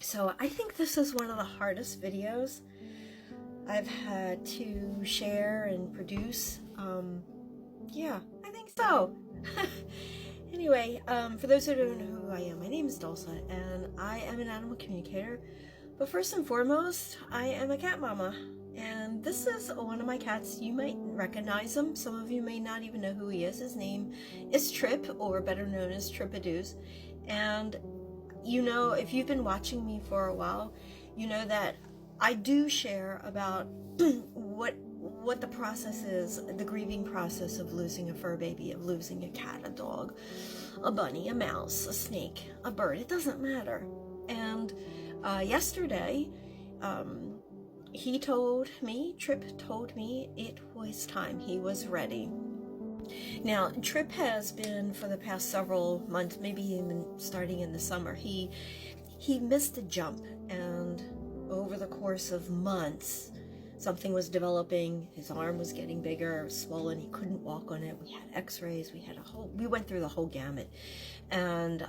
So I think this is one of the hardest videos I've had to share and produce. Yeah, I think so. Anyway, for those who don't know who I am, my name is Dulce, and I am an animal communicator. But first and foremost, I am a cat mama. And this is one of my cats. You might recognize him. Some of you may not even know who he is. His name is Trip, or better known as Tripadoos. And you know, if you've been watching me for a while, you know that I do share about what the process is, the grieving process of losing a fur baby, of losing a cat, a dog, a bunny, a mouse, a snake, a bird. It doesn't matter. And yesterday, Trip told me it was time. He was ready. Now, Trip has been, for the past several months, maybe even starting in the summer, he missed a jump, and over the course of months, something was developing. His arm was getting bigger, swollen. He couldn't walk on it. We had x-rays. We went through the whole gamut, and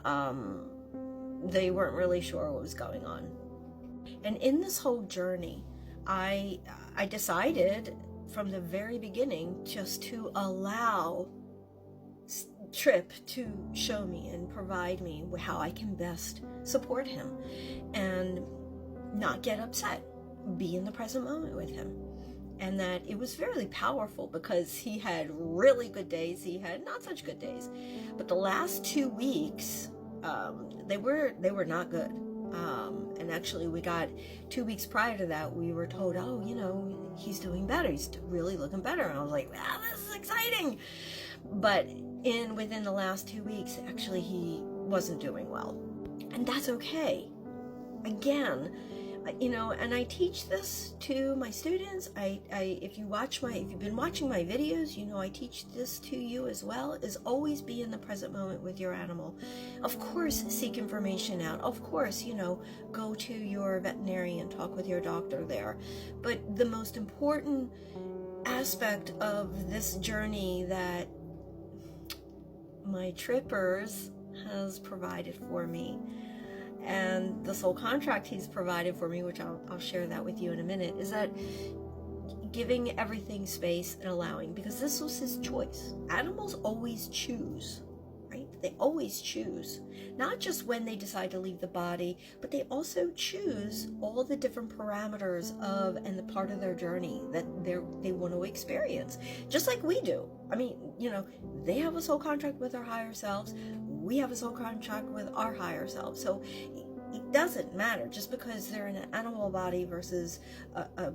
they weren't really sure what was going on. And in this whole journey, I decided from the very beginning just to allow Trip to show me and provide me how I can best support him and not get upset, be in the present moment with him. And that it was very powerful because he had really good days, he had not such good days, but the last 2 weeks they were not good. And actually we got 2 weeks prior to that, we were told, oh, you know, he's doing better, he's really looking better. And I was like, wow, this is exciting. But within the last 2 weeks, actually he wasn't doing well, and that's okay. Again, you know, and I teach this to my students. If you've been watching my videos, you know I teach this to you as well, is always be in the present moment with your animal. Of course, seek information out. Of course, you know, go to your veterinarian, talk with your doctor there. But the most important aspect of this journey that my Trippers has provided for me, and the soul contract he's provided for me, which I'll share that with you in a minute, is that giving everything space and allowing, because this was his choice. Animals always choose, right? They always choose, not just when they decide to leave the body, but they also choose all the different parameters of and the part of their journey that they want to experience, just like we do. I mean, you know, they have a soul contract with their higher selves. We have a soul contract with our higher self. So it doesn't matter just because they're in an animal body versus a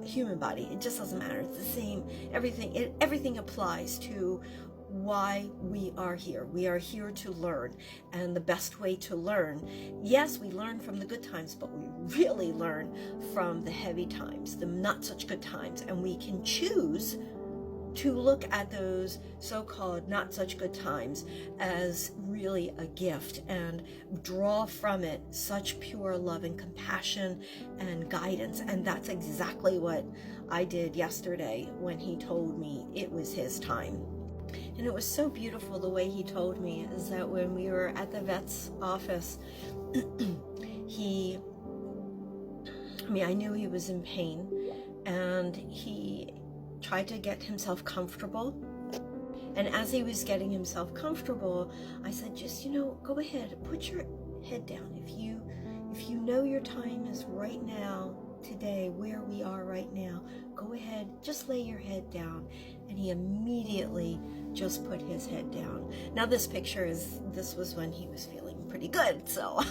human body. It just doesn't matter. It's the same. Everything applies to why we are here. We are here to learn, and the best way to learn, yes, we learn from the good times, but we really learn from the heavy times, the not such good times, and we can choose to look at those so-called not such good times as really a gift and draw from it such pure love and compassion and guidance. And that's exactly what I did yesterday when he told me it was his time. And it was so beautiful the way he told me, is that when we were at the vet's office, I knew he was in pain, and he tried to get himself comfortable. And as he was getting himself comfortable, I said, just, you know, go ahead, put your head down. If you know your time is right now, today, where we are right now, go ahead, just lay your head down. And he immediately just put his head down. Now this was when he was feeling pretty good. So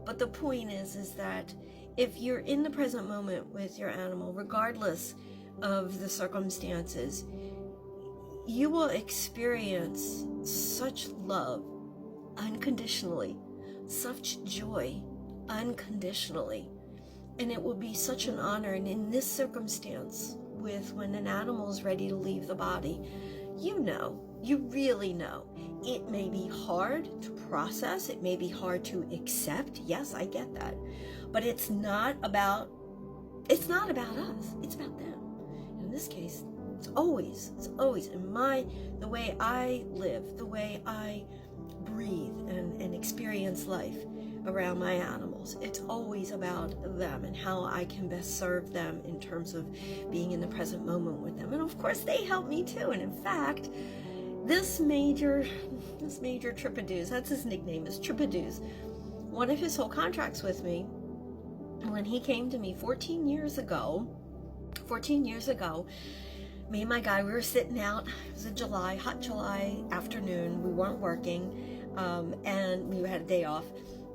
but the point is that if you're in the present moment with your animal, regardless of the circumstances, you will experience such love unconditionally, such joy unconditionally, and it will be such an honor. And in this circumstance, with when an animal is ready to leave the body, you really know, it may be hard to process, it may be hard to accept. Yes, I get that, but it's not about us, it's about them. In this case, it's always in the way I live, the way I breathe and experience life. around my animals. It's always about them and how I can best serve them in terms of being in the present moment with them. And of course they help me too. And in fact, this major Tripadoos, that's his nickname, is Tripadoos. One of his whole contracts with me, when he came to me 14 years ago, me and my guy, we were sitting out. It was a hot July afternoon. We weren't working, and we had a day off,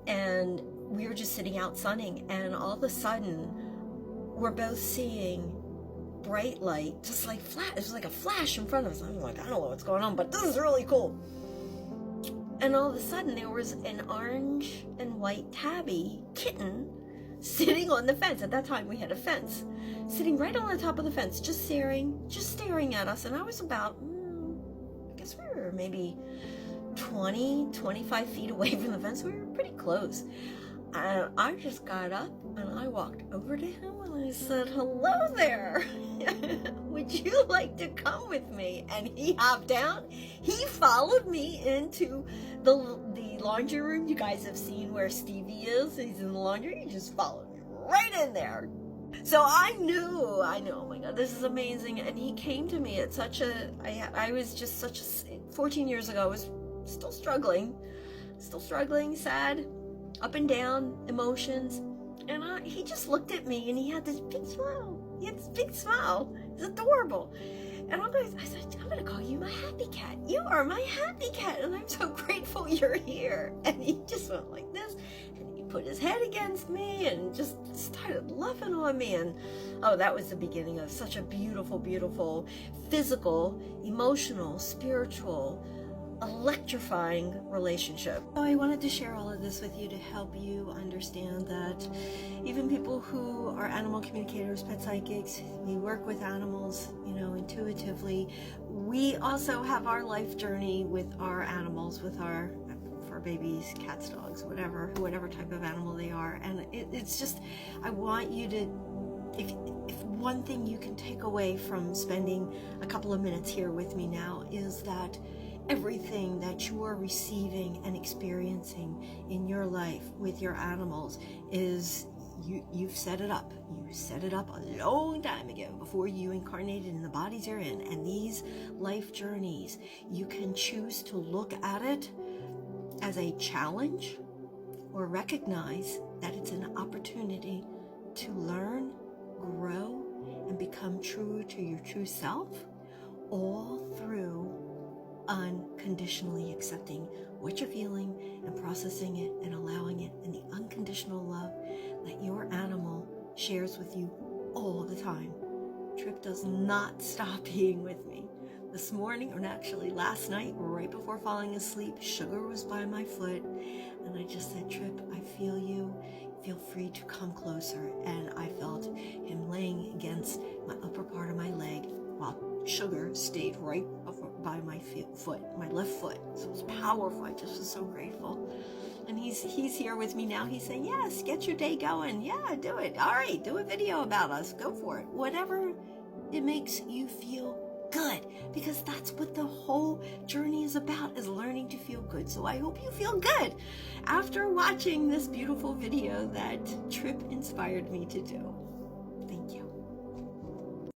and we were just sitting out sunning, and all of a sudden we're both seeing bright light, just like it was like a flash in front of us. I'm like, I don't know what's going on, but this is really cool. And all of a sudden there was an orange and white tabby kitten sitting on the fence. At that time we had a fence, sitting right on the top of the fence, just staring at us. And I was about, I guess we were maybe 25 feet away from the fence. We were pretty close. And I just got up and I walked over to him and I said, hello there. Would you like to come with me? And he hopped down. He followed me into the laundry room. You guys have seen where Stevie is. He's in the laundry. He just followed me right in there. So I knew, oh my God, this is amazing. And he came to me at I was just 14 years ago, I was still struggling, sad, up and down emotions. And he just looked at me and he had this big smile. It's adorable. And I said, I'm going to call you my happy cat. You are my happy cat. And I'm so grateful you're here. And he just went like this. And he put his head against me and just started loving on me. And oh, that was the beginning of such a beautiful, beautiful physical, emotional, spiritual, electrifying relationship. So I wanted to share all of this with you to help you understand that even people who are animal communicators, pet psychics, we work with animals, intuitively. We also have our life journey with our animals, with our babies, cats, dogs, whatever type of animal they are. And it's just, I want you to, if one thing you can take away from spending a couple of minutes here with me now is that everything that you are receiving and experiencing in your life with your animals is you've set it up. You set it up a long time ago before you incarnated in the bodies you're in. And these life journeys, you can choose to look at it as a challenge or recognize that it's an opportunity to learn, grow, and become true to your true self, all through unconditionally accepting what you're feeling and processing it and allowing it in the unconditional love that your animal shares with you all the time. Trip does not stop being with me. This morning, or actually last night, right before falling asleep, Sugar was by my foot, and I just said, Trip, I feel you. Feel free to come closer. And I felt him laying against my upper part of my leg while Sugar stayed right by my foot, my left foot. So it was powerful. I just was so grateful. And he's here with me now. He's saying, yes, get your day going. Yeah, do it. All right, do a video about us. Go for it. Whatever it makes you feel good, because that's what the whole journey is about, is learning to feel good. So I hope you feel good after watching this beautiful video that Trip inspired me to do.